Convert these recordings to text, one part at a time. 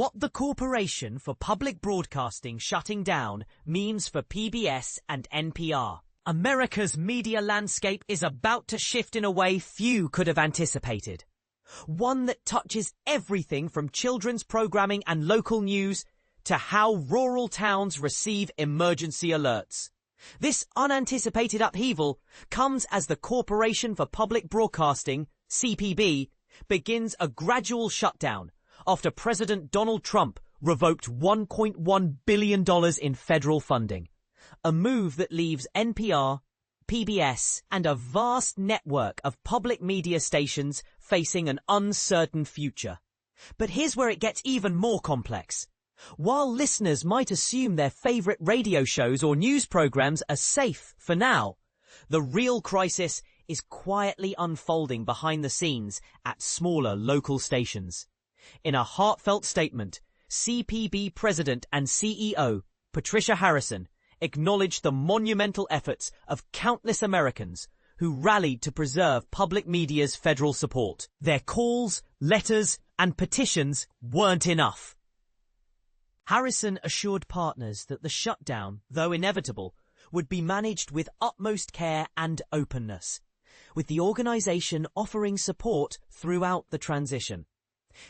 What the Corporation for Public Broadcasting shutting down means for PBS and NPR. America's media landscape is about to shift in a way few could have anticipated. One that touches everything from children's programming and local news to how rural towns receive emergency alerts. This unanticipated upheaval comes as the Corporation for Public Broadcasting, CPB, begins a gradual shutdown after President Donald Trump revoked $1.1 billion in federal funding, a move that leaves NPR, PBS, and a vast network of public media stations facing an uncertain future. But here's where it gets even more complex. While listeners might assume their favorite radio shows or news programs are safe for now, the real crisis is quietly unfolding behind the scenes at smaller local stations. In a heartfelt statement, CPB President and CEO Patricia Harrison acknowledged the monumental efforts of countless Americans who rallied to preserve public media's federal support. Their calls, letters, and petitions weren't enough. Harrison assured partners that the shutdown, though inevitable, would be managed with utmost care and openness, with the organization offering support throughout the transition.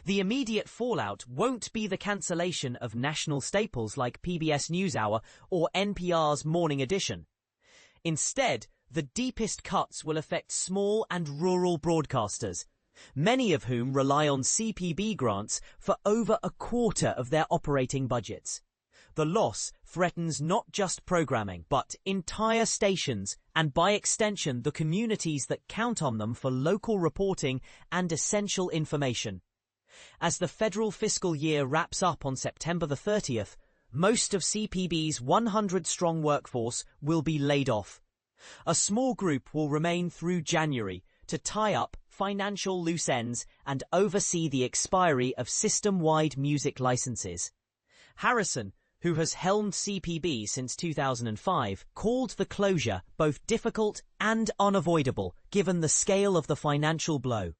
The immediate fallout won't be the cancellation of national staples like PBS NewsHour or NPR's Morning Edition. Instead, the deepest cuts will affect small and rural broadcasters, many of whom rely on CPB grants for over a quarter of their operating budgets. The loss threatens not just programming, but entire stations and, by extension, the communities that count on them for local reporting and essential information. As the federal fiscal year wraps up on September the 30th, most of CPB's 100-strong workforce will be laid off. A small group will remain through January to tie up financial loose ends and oversee the expiry of system-wide music licenses. Harrison, who has helmed CPB since 2005, called the closure both difficult and unavoidable given the scale of the financial blow.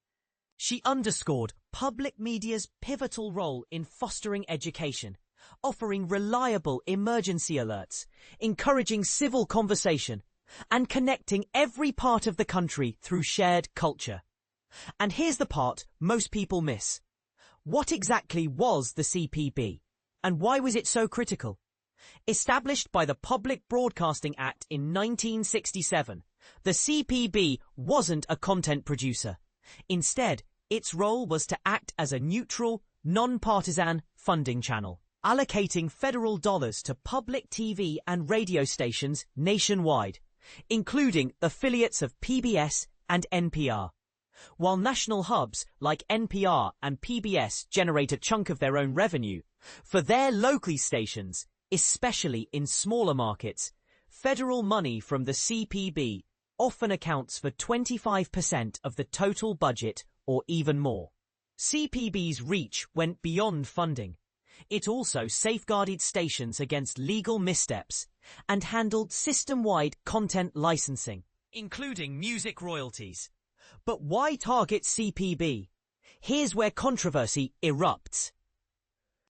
She underscored public media's pivotal role in fostering education, offering reliable emergency alerts, encouraging civil conversation, and connecting every part of the country through shared culture. And here's the part most people miss. What exactly was the CPB? And why was it so critical? Established by the Public Broadcasting Act in 1967, the CPB wasn't a content producer. Instead, its role was to act as a neutral, non-partisan funding channel, allocating federal dollars to public TV and radio stations nationwide, including affiliates of PBS and NPR. While national hubs like NPR and PBS generate a chunk of their own revenue, for their local stations, especially in smaller markets, federal money from the CPB often accounts for 25% of the total budget or even more. CPB's reach went beyond funding. It also safeguarded stations against legal missteps and handled system-wide content licensing, including music royalties. But why target CPB? Here's where controversy erupts.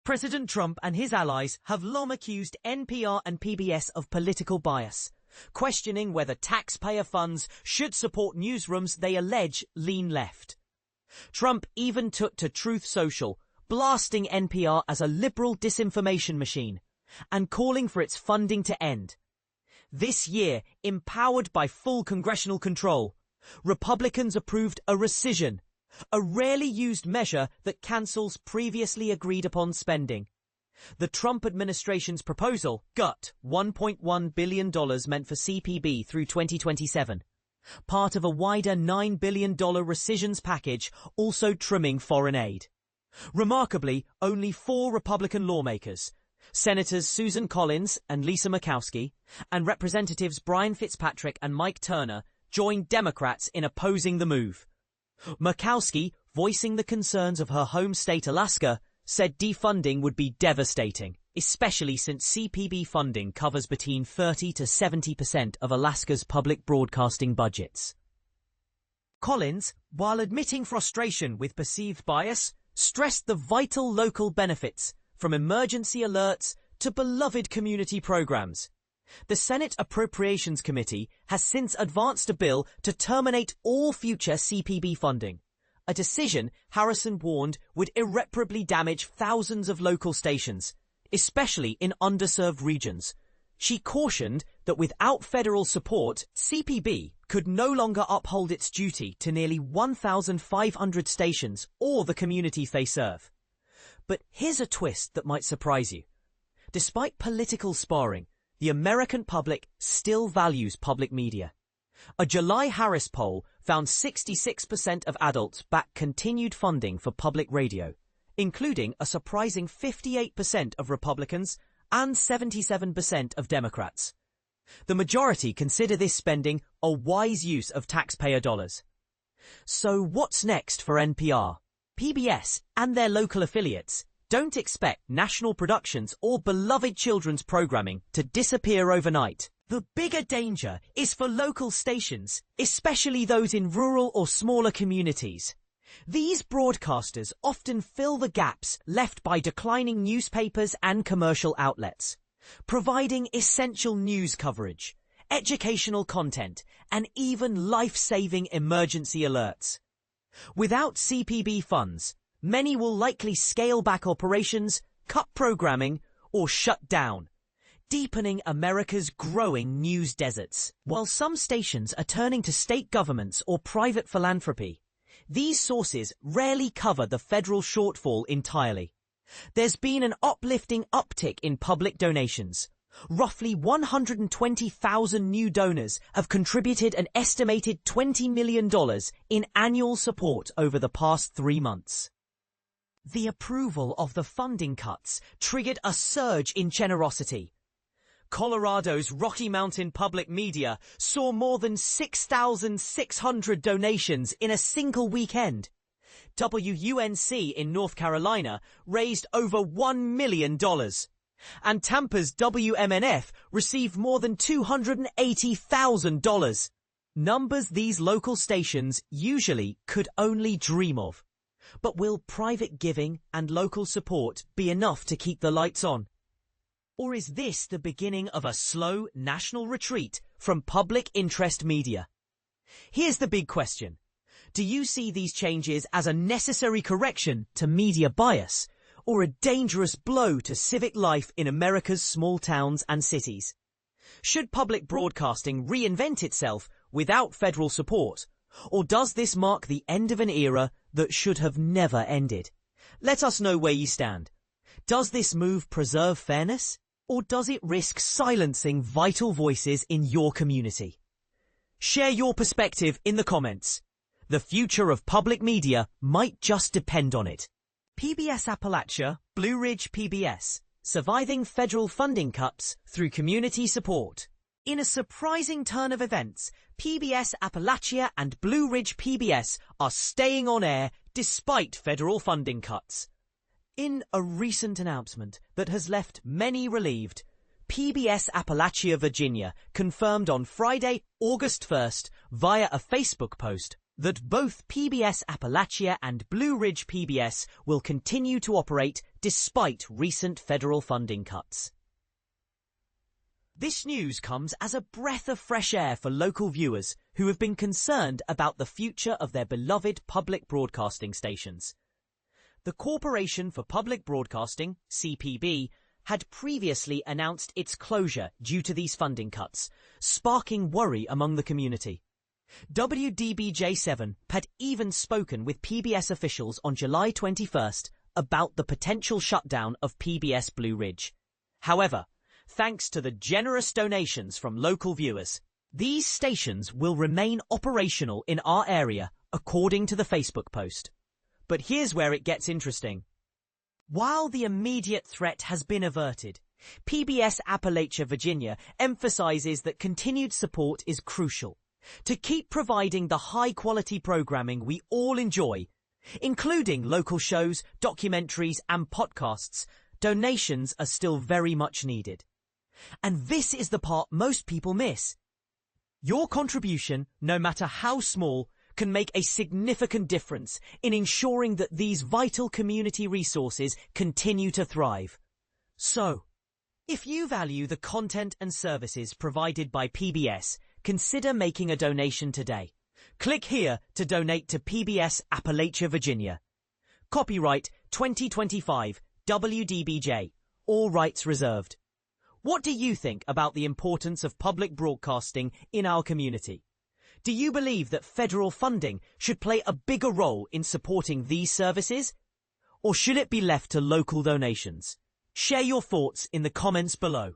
President Trump and his allies have long accused NPR and PBS of political bias, questioning whether taxpayer funds should support newsrooms they allege lean left. Trump even took to Truth Social, blasting NPR as a liberal disinformation machine and calling for its funding to end. This year, empowered by full congressional control, Republicans approved a rescission, a rarely used measure that cancels previously agreed upon spending. The Trump administration's proposal gut $1.1 billion meant for CPB through 2027, part of a wider $9 billion rescissions package also trimming foreign aid. Remarkably, only 4 Republican lawmakers, Senators Susan Collins and Lisa Murkowski, and Representatives Brian Fitzpatrick and Mike Turner, joined Democrats in opposing the move. Murkowski, voicing the concerns of her home state Alaska, said defunding would be devastating, especially since CPB funding covers between 30 to 70% of Alaska's public broadcasting budgets. Collins, while admitting frustration with perceived bias, stressed the vital local benefits, from emergency alerts to beloved community programs. The Senate Appropriations Committee has since advanced a bill to terminate all future CPB funding, a decision Harrison warned would irreparably damage thousands of local stations, especially in underserved regions. She cautioned that without federal support, CPB could no longer uphold its duty to nearly 1,500 stations or the communities they serve. But here's a twist that might surprise you. Despite political sparring, the American public still values public media. A July Harris poll found 66% of adults back continued funding for public radio, including a surprising 58% of Republicans and 77% of Democrats. The majority consider this spending a wise use of taxpayer dollars. So what's next for NPR? PBS and their local affiliates don't expect national productions or beloved children's programming to disappear overnight. The bigger danger is for local stations, especially those in rural or smaller communities. These broadcasters often fill the gaps left by declining newspapers and commercial outlets, providing essential news coverage, educational content, and even life-saving emergency alerts. Without CPB funds, many will likely scale back operations, cut programming, or shut down, deepening America's growing news deserts. While some stations are turning to state governments or private philanthropy, these sources rarely cover the federal shortfall entirely. There's been an uplifting uptick in public donations. Roughly 120,000 new donors have contributed an estimated $20 million in annual support over the past 3 months. The approval of the funding cuts triggered a surge in generosity. Colorado's Rocky Mountain Public Media saw more than 6,600 donations in a single weekend. WUNC in North Carolina raised over $1 million. And Tampa's WMNF received more than $280,000. Numbers these local stations usually could only dream of. But will private giving and local support be enough to keep the lights on? Or is this the beginning of a slow national retreat from public interest media? Here's the big question. Do you see these changes as a necessary correction to media bias, or a dangerous blow to civic life in America's small towns and cities? Should public broadcasting reinvent itself without federal support, or does this mark the end of an era that should have never ended? Let us know where you stand. Does this move preserve fairness, or does it risk silencing vital voices in your community? Share your perspective in the comments. The future of public media might just depend on it. PBS Appalachia, Blue Ridge PBS, surviving federal funding cuts through community support. In a surprising turn of events, PBS Appalachia and Blue Ridge PBS are staying on air despite federal funding cuts. In a recent announcement that has left many relieved, PBS Appalachia Virginia confirmed on Friday, August 1st, via a Facebook post, that both PBS Appalachia and Blue Ridge PBS will continue to operate despite recent federal funding cuts. This news comes as a breath of fresh air for local viewers who have been concerned about the future of their beloved public broadcasting stations. The Corporation for Public Broadcasting, CPB, had previously announced its closure due to these funding cuts, sparking worry among the community. WDBJ7 had even spoken with PBS officials on July 21st about the potential shutdown of PBS Blue Ridge. However, thanks to the generous donations from local viewers, these stations will remain operational in our area, according to the Facebook post. But here's where it gets interesting. While the immediate threat has been averted, PBS Appalachia Virginia emphasizes that continued support is crucial to keep providing the high-quality programming we all enjoy, including local shows, documentaries, and podcasts. Donations are still very much needed. And this is the part most people miss. Your contribution, no matter how small, can make a significant difference in ensuring that these vital community resources continue to thrive. So, if you value the content and services provided by PBS, consider making a donation today. Click here to donate to PBS Appalachia, Virginia. Copyright 2025 WDBJ. All rights reserved. What do you think about the importance of public broadcasting in our community? Do you believe that federal funding should play a bigger role in supporting these services? Or should it be left to local donations? Share your thoughts in the comments below.